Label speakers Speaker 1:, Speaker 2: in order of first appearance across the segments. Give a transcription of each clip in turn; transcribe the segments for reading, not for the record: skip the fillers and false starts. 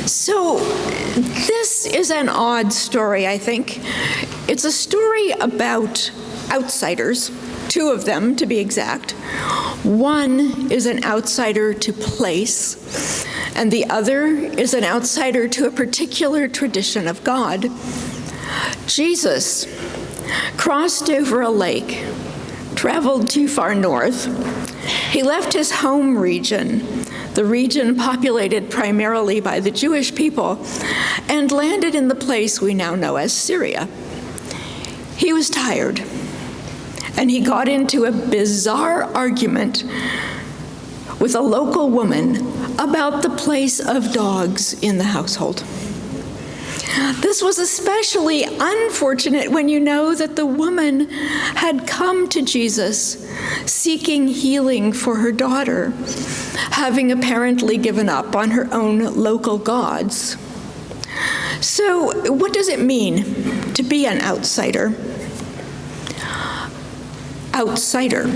Speaker 1: So this is an odd story, I think. It's a story about outsiders, two of them to be exact. One is an outsider to place, and the other is an outsider to a particular tradition of God. Jesus crossed over a lake, traveled too far north. He left his home region, the region populated primarily by the Jewish people, and landed in the place we now know as Syria. He was tired, and he got into a bizarre argument with a local woman about the place of dogs in the household. This was especially unfortunate when you know that the woman had come to Jesus seeking healing for her daughter, having apparently given up on her own local gods. So, what does it mean to be an outsider? Outsider,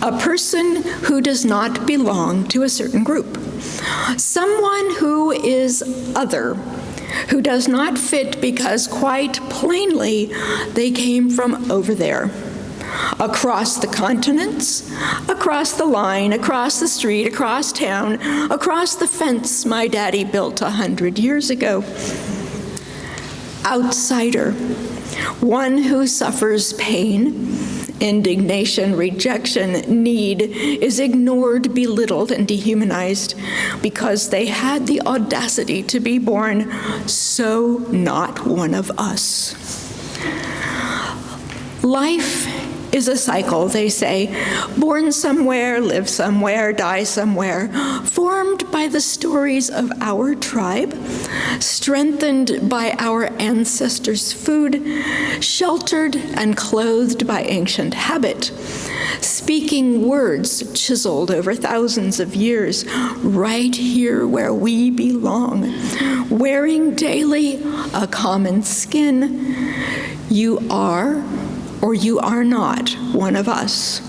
Speaker 1: a person who does not belong to a certain group, someone who is other, who does not fit because quite plainly they came from over there, across the continents, across the line, across the street, across town, across the fence my daddy built 100 years ago. Outsider, one who suffers pain, indignation, rejection, need, is ignored, belittled, and dehumanized because they had the audacity to be born so not one of us. Life is a cycle, they say, born somewhere, live somewhere, die somewhere, formed by the stories of our tribe, strengthened by our ancestors' food, sheltered and clothed by ancient habit, speaking words chiseled over thousands of years, right here where we belong, wearing daily a common skin. You are or you are not one of us.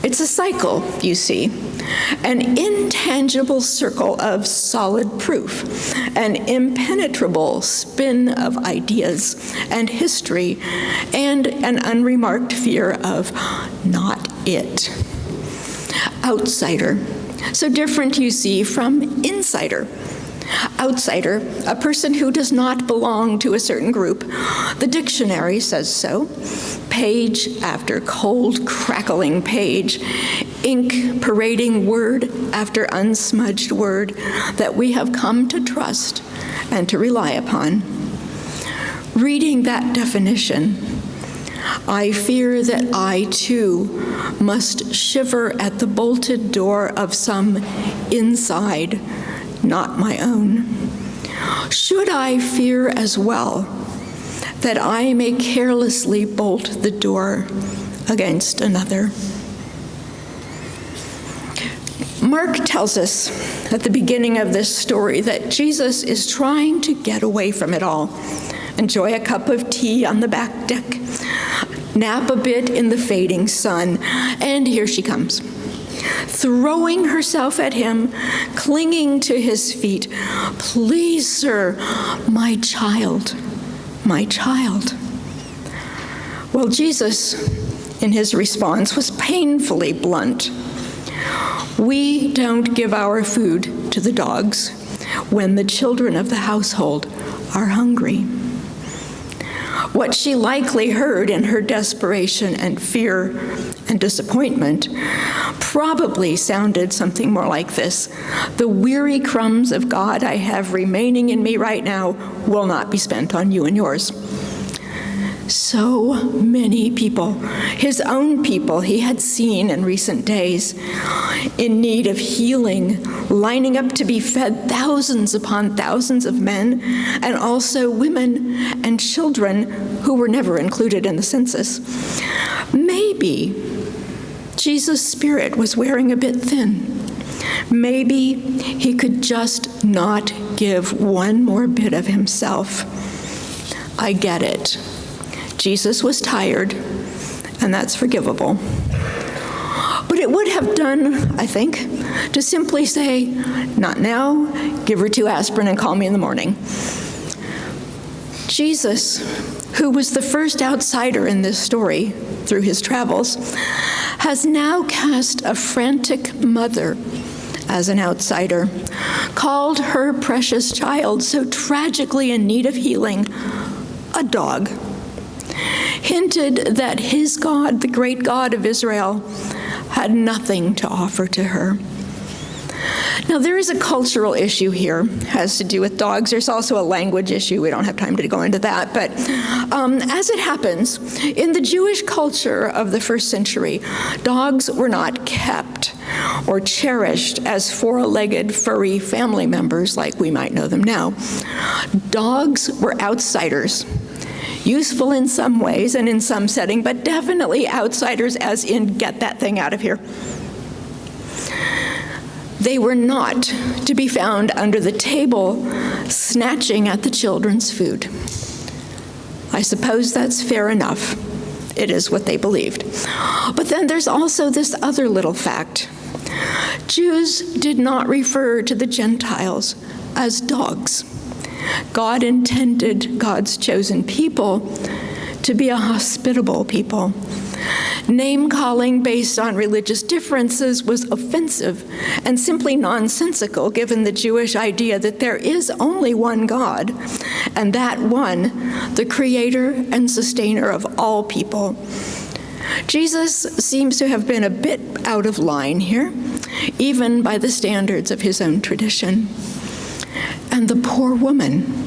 Speaker 1: It's a cycle, you see, an intangible circle of solid proof, an impenetrable spin of ideas and history, and an unremarked fear of not it. Outsider, so different, you see, from insider. Outsider, a person who does not belong to a certain group. The dictionary says so. Page after cold, crackling page, ink parading word after unsmudged word that we have come to trust and to rely upon. Reading that definition, I fear that I, too, must shiver at the bolted door of some inside, not my own. Should I fear as well that I may carelessly bolt the door against another? Mark tells us at the beginning of this story that Jesus is trying to get away from it all, enjoy a cup of tea on the back deck, nap a bit in the fading sun, and here she comes, throwing herself at him, clinging to his feet. Please, sir, my child, my child. Well, Jesus, in his response, was painfully blunt. We don't give our food to the dogs when the children of the household are hungry. What she likely heard in her desperation and fear and disappointment probably sounded something more like this: the weary crumbs of God I have remaining in me right now will not be spent on you and yours. So many people, his own people he had seen in recent days, in need of healing, lining up to be fed, thousands upon thousands of men, and also women and children who were never included in the census. Maybe Jesus' spirit was wearing a bit thin. Maybe he could just not give one more bit of himself. I get it. Jesus was tired, and that's forgivable. But it would have done, I think, to simply say, "Not now, give her 2 aspirin and call me in the morning." Jesus, who was the first outsider in this story through his travels, has now cast a frantic mother as an outsider, called her precious child, so tragically in need of healing, a dog, hinted that his God, the great God of Israel, had nothing to offer to her. Now, there is a cultural issue here, has to do with dogs. There's also a language issue. We don't have time to go into that. But as it happens, in the Jewish culture of the first century, dogs were not kept or cherished as 4-legged, furry family members like we might know them now. Dogs were outsiders, useful in some ways and in some setting, but definitely outsiders as in, get that thing out of here. They were not to be found under the table snatching at the children's food. I suppose that's fair enough. It is what they believed. But then there's also this other little fact. Jews did not refer to the Gentiles as dogs. God intended God's chosen people to be a hospitable people. Name-calling based on religious differences was offensive and simply nonsensical, given the Jewish idea that there is only one God, and that one, the creator and sustainer of all people. Jesus seems to have been a bit out of line here, even by the standards of his own tradition. And the poor woman.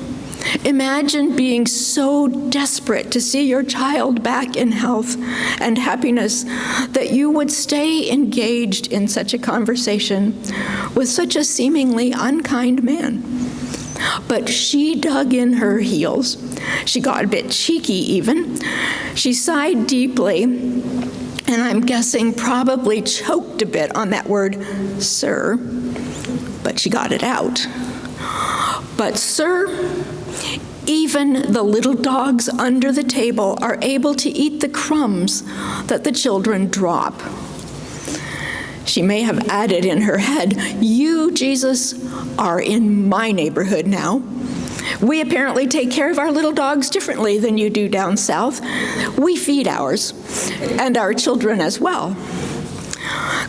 Speaker 1: Imagine being so desperate to see your child back in health and happiness that you would stay engaged in such a conversation with such a seemingly unkind man. But she dug in her heels. She got a bit cheeky even. She sighed deeply, and I'm guessing probably choked a bit on that word, "sir," but she got it out. "But sir, even the little dogs under the table are able to eat the crumbs that the children drop." She may have added in her head, "You, Jesus, are in my neighborhood now. We apparently take care of our little dogs differently than you do down south. We feed ours, and our children as well."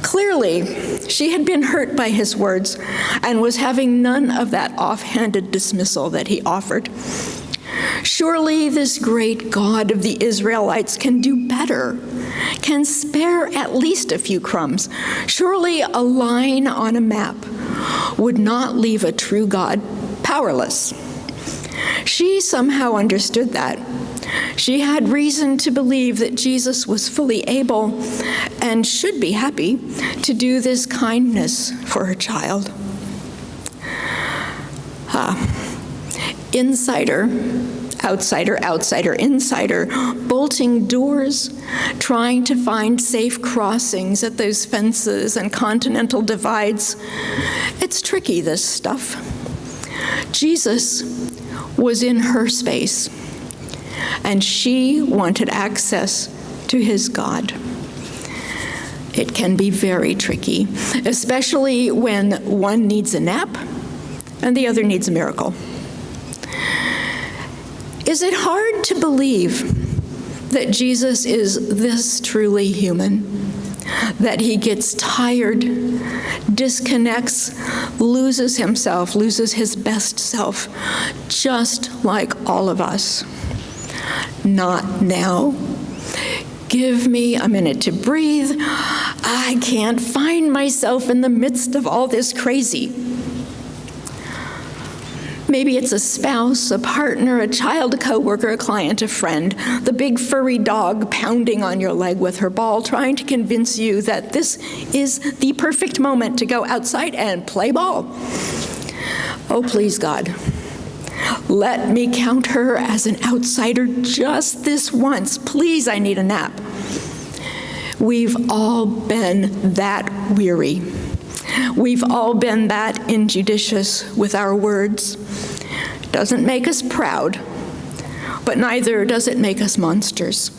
Speaker 1: Clearly, she had been hurt by his words and was having none of that offhanded dismissal that he offered. Surely this great God of the Israelites can do better, can spare at least a few crumbs. Surely a line on a map would not leave a true God powerless. She somehow understood that. She had reason to believe that Jesus was fully able and should be happy to do this kindness for her child. Insider, outsider, outsider, insider, bolting doors, trying to find safe crossings at those fences and continental divides. It's tricky, this stuff. Jesus was in her space, and she wanted access to his God. It can be very tricky, especially when one needs a nap and the other needs a miracle. Is it hard to believe that Jesus is this truly human? That he gets tired, disconnects, loses himself, loses his best self, just like all of us? Not now. Give me a minute to breathe. I can't find myself in the midst of all this crazy. Maybe it's a spouse, a partner, a child, a coworker, a client, a friend, the big furry dog pounding on your leg with her ball, trying to convince you that this is the perfect moment to go outside and play ball. Oh, please, God, let me count her as an outsider just this once. Please, I need a nap. We've all been that weary. We've all been that injudicious with our words. Doesn't make us proud, but neither does it make us monsters.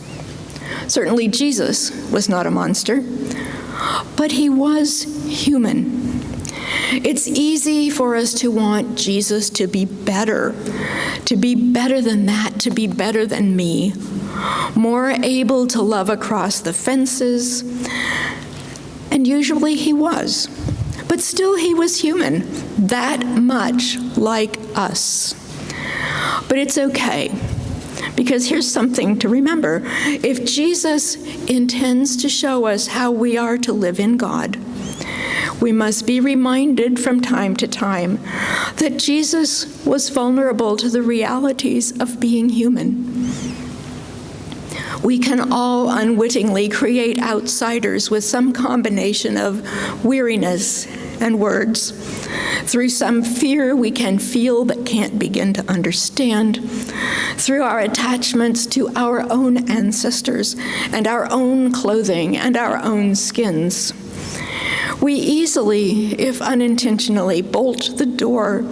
Speaker 1: Certainly Jesus was not a monster, but he was human. It's easy for us to want Jesus to be better than that, to be better than me, more able to love across the fences. And usually he was. But still he was human, that much like us. But it's okay, because here's something to remember. If Jesus intends to show us how we are to live in God, we must be reminded from time to time that Jesus was vulnerable to the realities of being human. We can all unwittingly create outsiders with some combination of weariness and words. Through some fear we can feel but can't begin to understand. Through our attachments to our own ancestors and our own clothing and our own skins. We easily, if unintentionally, bolt the door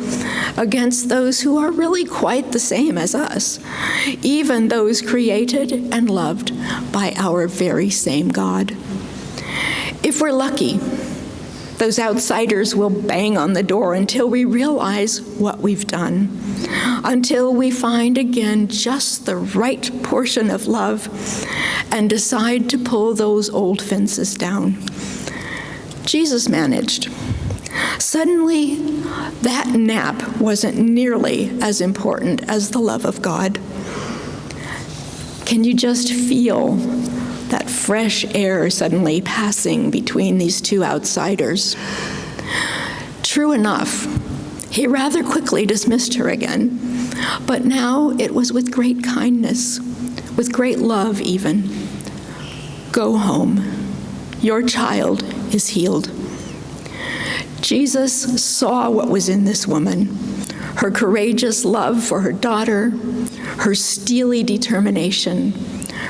Speaker 1: against those who are really quite the same as us, even those created and loved by our very same God. If we're lucky, those outsiders will bang on the door until we realize what we've done, until we find again just the right portion of love and decide to pull those old fences down. Jesus managed. Suddenly, that nap wasn't nearly as important as the love of God. Can you just feel that fresh air suddenly passing between these two outsiders? True enough, he rather quickly dismissed her again, but now it was with great kindness, with great love even. Go home. Your child is healed. Jesus saw what was in this woman, her courageous love for her daughter, her steely determination,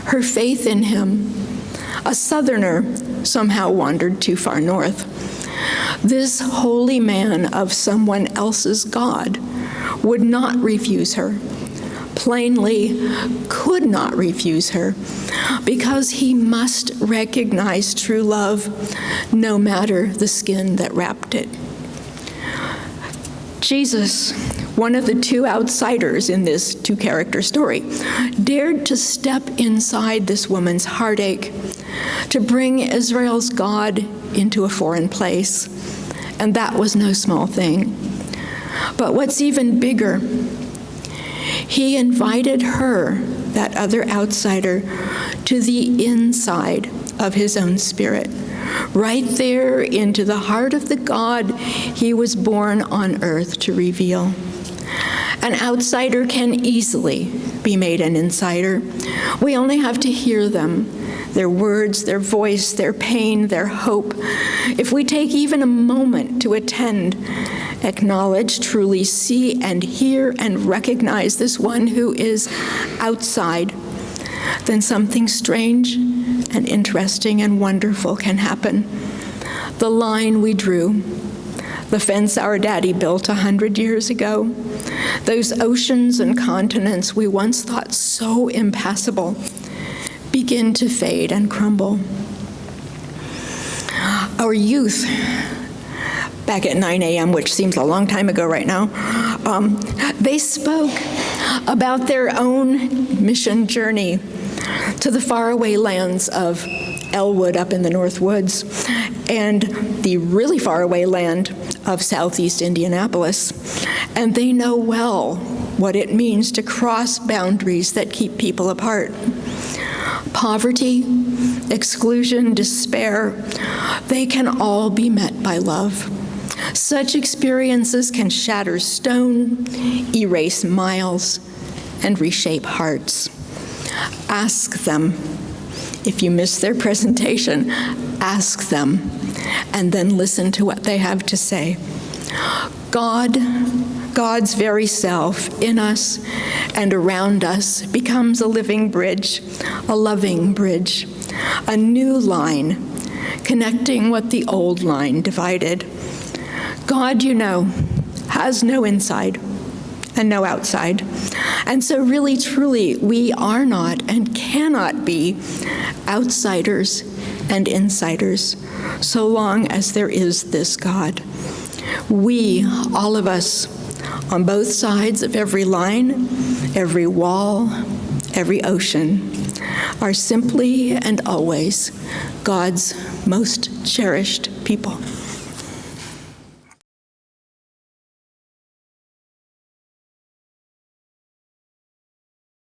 Speaker 1: her faith in him. A southerner somehow wandered too far north. This holy man of someone else's God would not refuse her, plainly could not refuse her, because he must recognize true love no matter the skin that wrapped it. Jesus, one of the two outsiders in this two-character story, dared to step inside this woman's heartache, to bring Israel's God into a foreign place. And that was no small thing. But what's even bigger, he invited her, that other outsider, to the inside of his own spirit, right there into the heart of the God he was born on earth to reveal. An outsider can easily be made an insider. We only have to hear them, their words, their voice, their pain, their hope. If we take even a moment to attend, acknowledge, truly see and hear and recognize this one who is outside, then something strange and interesting and wonderful can happen. The line we drew, the fence our daddy built 100 years ago, those oceans and continents we once thought so impassable, begin to fade and crumble. Our youth, back at 9 a.m., which seems a long time ago right now, they spoke about their own mission journey to the faraway lands of Elwood up in the North Woods and the really faraway land of southeast Indianapolis. And they know well what it means to cross boundaries that keep people apart. Poverty, exclusion, despair, they can all be met by love. Such experiences can shatter stone, erase miles, and reshape hearts. Ask them. If you miss their presentation, ask them, and then listen to what they have to say. God's very self in us and around us becomes a living bridge, a loving bridge, a new line connecting what the old line divided. God, you know, has no inside and no outside. And so really, truly, we are not and cannot be outsiders and insiders so long as there is this God. We, all of us, on both sides of every line, every wall, every ocean, are simply and always God's most cherished people.